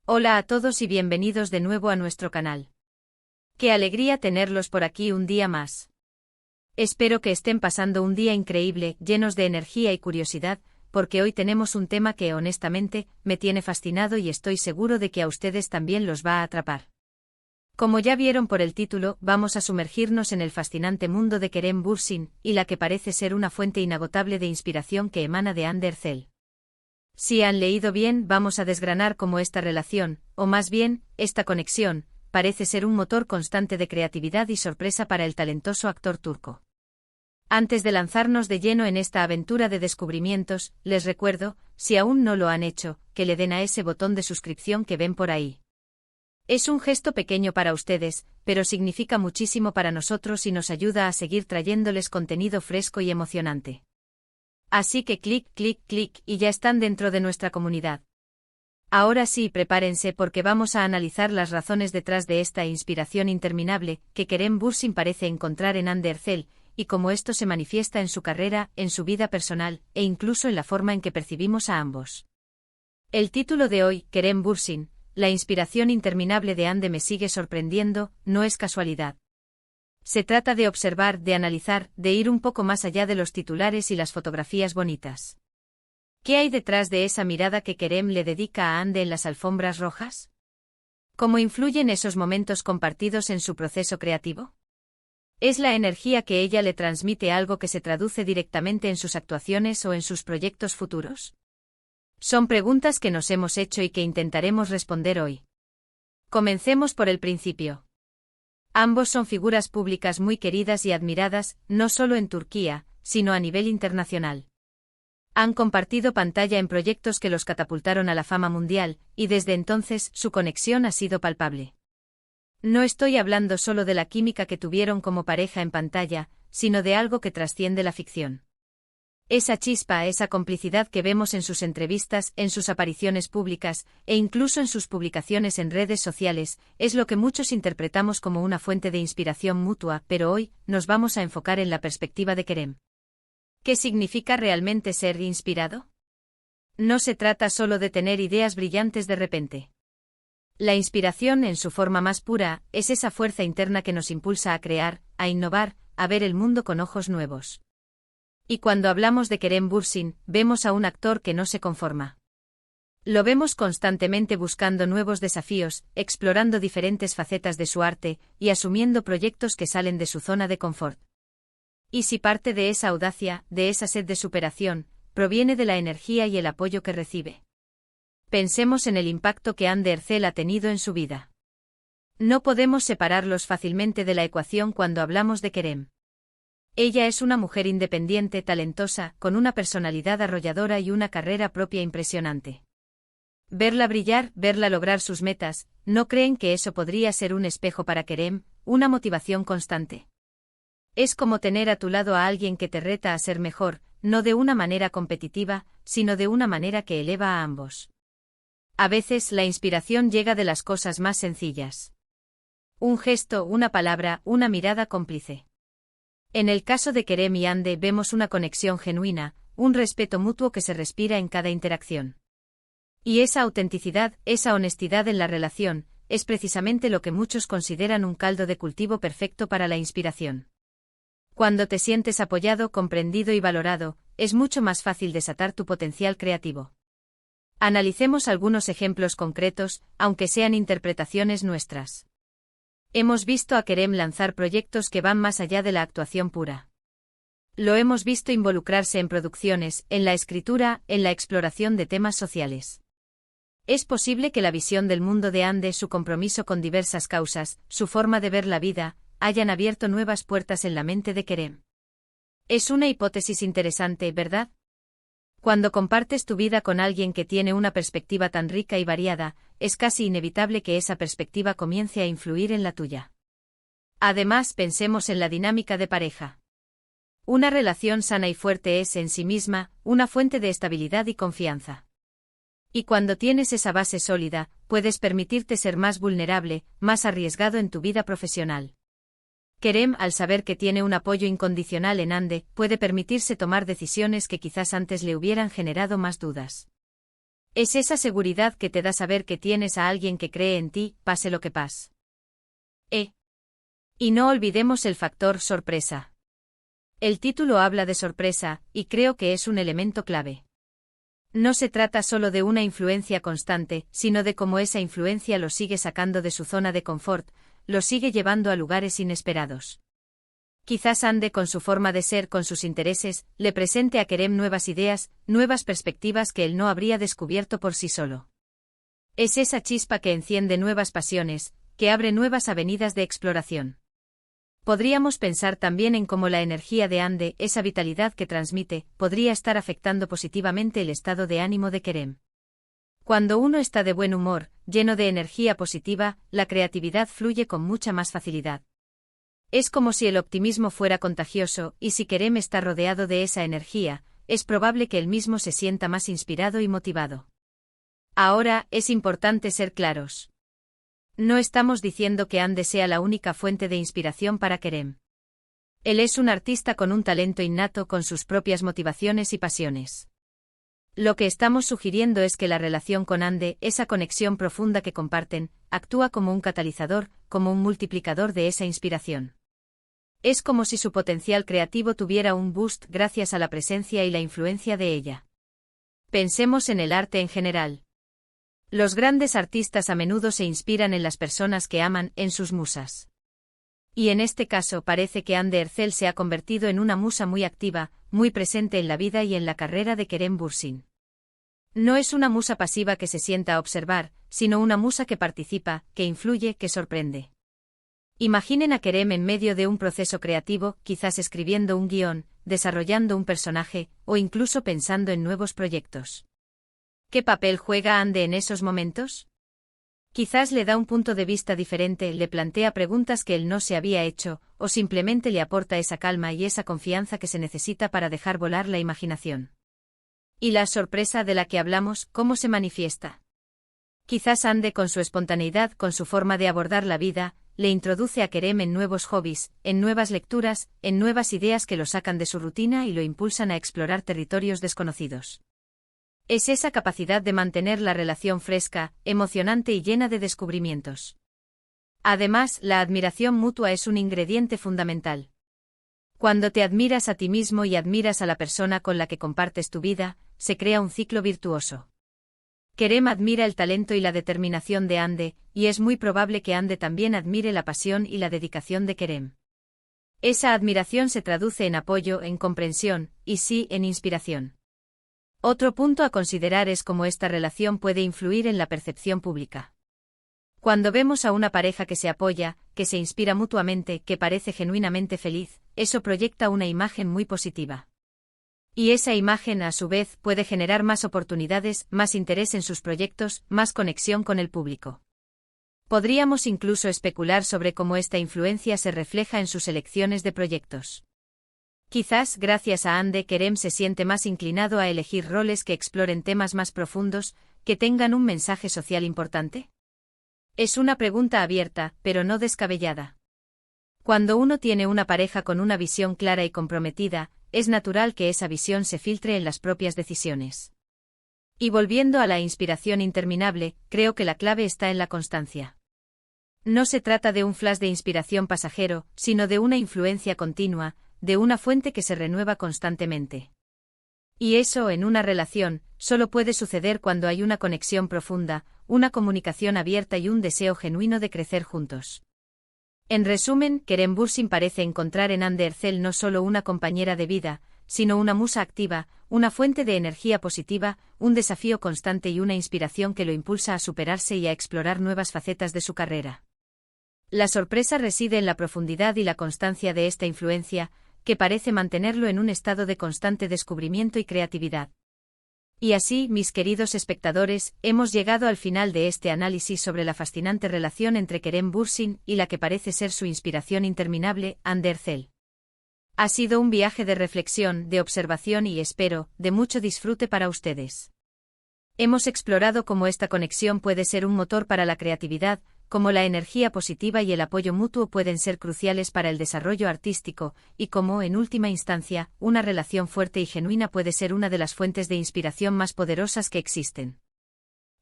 Hola a todos y bienvenidos de nuevo a nuestro canal. Qué alegría tenerlos por aquí un día más. Espero que estén pasando un día increíble, llenos de energía y curiosidad, porque hoy tenemos un tema que honestamente me tiene fascinado y estoy seguro de que a ustedes también los va a atrapar. Como ya vieron por el título, vamos a sumergirnos en el fascinante mundo de Kerem Bürsin, y la que parece ser una fuente inagotable de inspiración que emana de Hande Erçel. Si han leído bien, vamos a desgranar cómo esta relación, o más bien, esta conexión, parece ser un motor constante de creatividad y sorpresa para el talentoso actor turco. Antes de lanzarnos de lleno en esta aventura de descubrimientos, les recuerdo, si aún no lo han hecho, que le den a ese botón de suscripción que ven por ahí. Es un gesto pequeño para ustedes, pero significa muchísimo para nosotros y nos ayuda a seguir trayéndoles contenido fresco y emocionante. Así que clic, clic, clic y ya están dentro de nuestra comunidad. Ahora sí, prepárense porque vamos a analizar las razones detrás de esta inspiración interminable que Kerem Bürsin parece encontrar en Hande Erçel, y cómo esto se manifiesta en su carrera, en su vida personal, e incluso en la forma en que percibimos a ambos. El título de hoy, Kerem Bürsin, la inspiración interminable de Hande me sigue sorprendiendo, no es casualidad. Se trata de observar, de analizar, de ir un poco más allá de los titulares y las fotografías bonitas. ¿Qué hay detrás de esa mirada que Kerem le dedica a Hande en las alfombras rojas? ¿Cómo influyen esos momentos compartidos en su proceso creativo? ¿Es la energía que ella le transmite algo que se traduce directamente en sus actuaciones o en sus proyectos futuros? Son preguntas que nos hemos hecho y que intentaremos responder hoy. Comencemos por el principio. Ambos son figuras públicas muy queridas y admiradas, no solo en Turquía, sino a nivel internacional. Han compartido pantalla en proyectos que los catapultaron a la fama mundial, y desde entonces su conexión ha sido palpable. No estoy hablando solo de la química que tuvieron como pareja en pantalla, sino de algo que trasciende la ficción. Esa chispa, esa complicidad que vemos en sus entrevistas, en sus apariciones públicas, e incluso en sus publicaciones en redes sociales, es lo que muchos interpretamos como una fuente de inspiración mutua, pero hoy, nos vamos a enfocar en la perspectiva de Kerem. ¿Qué significa realmente ser inspirado? No se trata solo de tener ideas brillantes de repente. La inspiración, en su forma más pura, es esa fuerza interna que nos impulsa a crear, a innovar, a ver el mundo con ojos nuevos. Y cuando hablamos de Kerem Bürsin, vemos a un actor que no se conforma. Lo vemos constantemente buscando nuevos desafíos, explorando diferentes facetas de su arte, y asumiendo proyectos que salen de su zona de confort. Y si parte de esa audacia, de esa sed de superación, proviene de la energía y el apoyo que recibe. Pensemos en el impacto que Hande Erçel ha tenido en su vida. No podemos separarlos fácilmente de la ecuación cuando hablamos de Kerem. Ella es una mujer independiente, talentosa, con una personalidad arrolladora y una carrera propia impresionante. Verla brillar, verla lograr sus metas, ¿no creen que eso podría ser un espejo para Kerem, una motivación constante? Es como tener a tu lado a alguien que te reta a ser mejor, no de una manera competitiva, sino de una manera que eleva a ambos. A veces la inspiración llega de las cosas más sencillas. Un gesto, una palabra, una mirada cómplice. En el caso de Kerem y Hande vemos una conexión genuina, un respeto mutuo que se respira en cada interacción. Y esa autenticidad, esa honestidad en la relación, es precisamente lo que muchos consideran un caldo de cultivo perfecto para la inspiración. Cuando te sientes apoyado, comprendido y valorado, es mucho más fácil desatar tu potencial creativo. Analicemos algunos ejemplos concretos, aunque sean interpretaciones nuestras. Hemos visto a Kerem lanzar proyectos que van más allá de la actuación pura. Lo hemos visto involucrarse en producciones, en la escritura, en la exploración de temas sociales. Es posible que la visión del mundo de Hande, su compromiso con diversas causas, su forma de ver la vida, hayan abierto nuevas puertas en la mente de Kerem. Es una hipótesis interesante, ¿verdad? Cuando compartes tu vida con alguien que tiene una perspectiva tan rica y variada, es casi inevitable que esa perspectiva comience a influir en la tuya. Además, pensemos en la dinámica de pareja. Una relación sana y fuerte es, en sí misma, una fuente de estabilidad y confianza. Y cuando tienes esa base sólida, puedes permitirte ser más vulnerable, más arriesgado en tu vida profesional. Kerem, al saber que tiene un apoyo incondicional en Hande, puede permitirse tomar decisiones que quizás antes le hubieran generado más dudas. Es esa seguridad que te da saber que tienes a alguien que cree en ti, pase lo que pase. Y no olvidemos el factor sorpresa. El título habla de sorpresa, y creo que es un elemento clave. No se trata solo de una influencia constante, sino de cómo esa influencia lo sigue sacando de su zona de confort, lo sigue llevando a lugares inesperados. Quizás Ande, con su forma de ser, con sus intereses, le presente a Kerem nuevas ideas, nuevas perspectivas que él no habría descubierto por sí solo. Es esa chispa que enciende nuevas pasiones, que abre nuevas avenidas de exploración. Podríamos pensar también en cómo la energía de Ande, esa vitalidad que transmite, podría estar afectando positivamente el estado de ánimo de Kerem. Cuando uno está de buen humor, lleno de energía positiva, la creatividad fluye con mucha más facilidad. Es como si el optimismo fuera contagioso, y si Kerem está rodeado de esa energía, es probable que él mismo se sienta más inspirado y motivado. Ahora, es importante ser claros. No estamos diciendo que Ande sea la única fuente de inspiración para Kerem. Él es un artista con un talento innato, con sus propias motivaciones y pasiones. Lo que estamos sugiriendo es que la relación con Ande, esa conexión profunda que comparten, actúa como un catalizador, como un multiplicador de esa inspiración. Es como si su potencial creativo tuviera un boost gracias a la presencia y la influencia de ella. Pensemos en el arte en general. Los grandes artistas a menudo se inspiran en las personas que aman, en sus musas. Y en este caso parece que Ande Erçel se ha convertido en una musa muy activa, muy presente en la vida y en la carrera de Kerem Bürsin. No es una musa pasiva que se sienta a observar, sino una musa que participa, que influye, que sorprende. Imaginen a Kerem en medio de un proceso creativo, quizás escribiendo un guión, desarrollando un personaje, o incluso pensando en nuevos proyectos. ¿Qué papel juega Ande en esos momentos? Quizás le da un punto de vista diferente, le plantea preguntas que él no se había hecho, o simplemente le aporta esa calma y esa confianza que se necesita para dejar volar la imaginación. ¿Y la sorpresa de la que hablamos, cómo se manifiesta? Quizás Ande, con su espontaneidad, con su forma de abordar la vida, le introduce a Kerem en nuevos hobbies, en nuevas lecturas, en nuevas ideas que lo sacan de su rutina y lo impulsan a explorar territorios desconocidos. Es esa capacidad de mantener la relación fresca, emocionante y llena de descubrimientos. Además, la admiración mutua es un ingrediente fundamental. Cuando te admiras a ti mismo y admiras a la persona con la que compartes tu vida, se crea un ciclo virtuoso. Kerem admira el talento y la determinación de Ande, y es muy probable que Ande también admire la pasión y la dedicación de Kerem. Esa admiración se traduce en apoyo, en comprensión, y sí, en inspiración. Otro punto a considerar es cómo esta relación puede influir en la percepción pública. Cuando vemos a una pareja que se apoya, que se inspira mutuamente, que parece genuinamente feliz, eso proyecta una imagen muy positiva. Y esa imagen, a su vez, puede generar más oportunidades, más interés en sus proyectos, más conexión con el público. Podríamos incluso especular sobre cómo esta influencia se refleja en sus elecciones de proyectos. Quizás, gracias a Ande, Kerem se siente más inclinado a elegir roles que exploren temas más profundos, que tengan un mensaje social importante. Es una pregunta abierta, pero no descabellada. Cuando uno tiene una pareja con una visión clara y comprometida, es natural que esa visión se filtre en las propias decisiones. Y volviendo a la inspiración interminable, creo que la clave está en la constancia. No se trata de un flash de inspiración pasajero, sino de una influencia continua, de una fuente que se renueva constantemente. Y eso, en una relación, solo puede suceder cuando hay una conexión profunda, una comunicación abierta y un deseo genuino de crecer juntos. En resumen, Kerem Bürsin parece encontrar en Ande Erçel no solo una compañera de vida, sino una musa activa, una fuente de energía positiva, un desafío constante y una inspiración que lo impulsa a superarse y a explorar nuevas facetas de su carrera. La sorpresa reside en la profundidad y la constancia de esta influencia, que parece mantenerlo en un estado de constante descubrimiento y creatividad. Y así, mis queridos espectadores, hemos llegado al final de este análisis sobre la fascinante relación entre Kerem Bürsin y la que parece ser su inspiración interminable, Ande Erçel. Ha sido un viaje de reflexión, de observación y, espero, de mucho disfrute para ustedes. Hemos explorado cómo esta conexión puede ser un motor para la creatividad, cómo la energía positiva y el apoyo mutuo pueden ser cruciales para el desarrollo artístico, y cómo, en última instancia, una relación fuerte y genuina puede ser una de las fuentes de inspiración más poderosas que existen.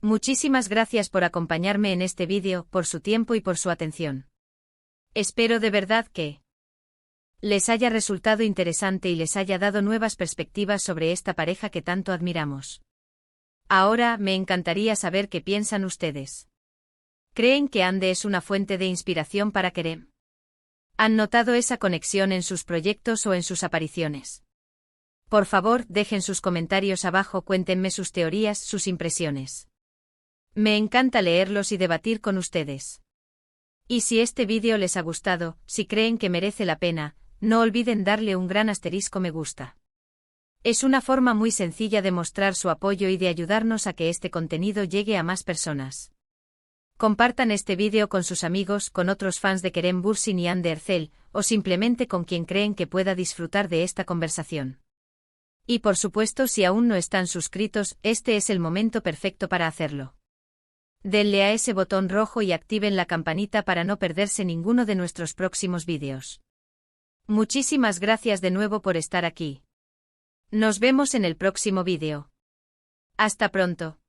Muchísimas gracias por acompañarme en este vídeo, por su tiempo y por su atención. Espero de verdad que les haya resultado interesante y les haya dado nuevas perspectivas sobre esta pareja que tanto admiramos. Ahora, me encantaría saber qué piensan ustedes. ¿Creen que Ande es una fuente de inspiración para Kerem? ¿Han notado esa conexión en sus proyectos o en sus apariciones? Por favor, dejen sus comentarios abajo, cuéntenme sus teorías, sus impresiones. Me encanta leerlos y debatir con ustedes. Y si este vídeo les ha gustado, si creen que merece la pena, no olviden darle un gran asterisco me gusta. Es una forma muy sencilla de mostrar su apoyo y de ayudarnos a que este contenido llegue a más personas. Compartan este vídeo con sus amigos, con otros fans de Kerem Bürsin y Hande Erçel, o simplemente con quien creen que pueda disfrutar de esta conversación. Y por supuesto, si aún no están suscritos, este es el momento perfecto para hacerlo. Denle a ese botón rojo y activen la campanita para no perderse ninguno de nuestros próximos vídeos. Muchísimas gracias de nuevo por estar aquí. Nos vemos en el próximo vídeo. Hasta pronto.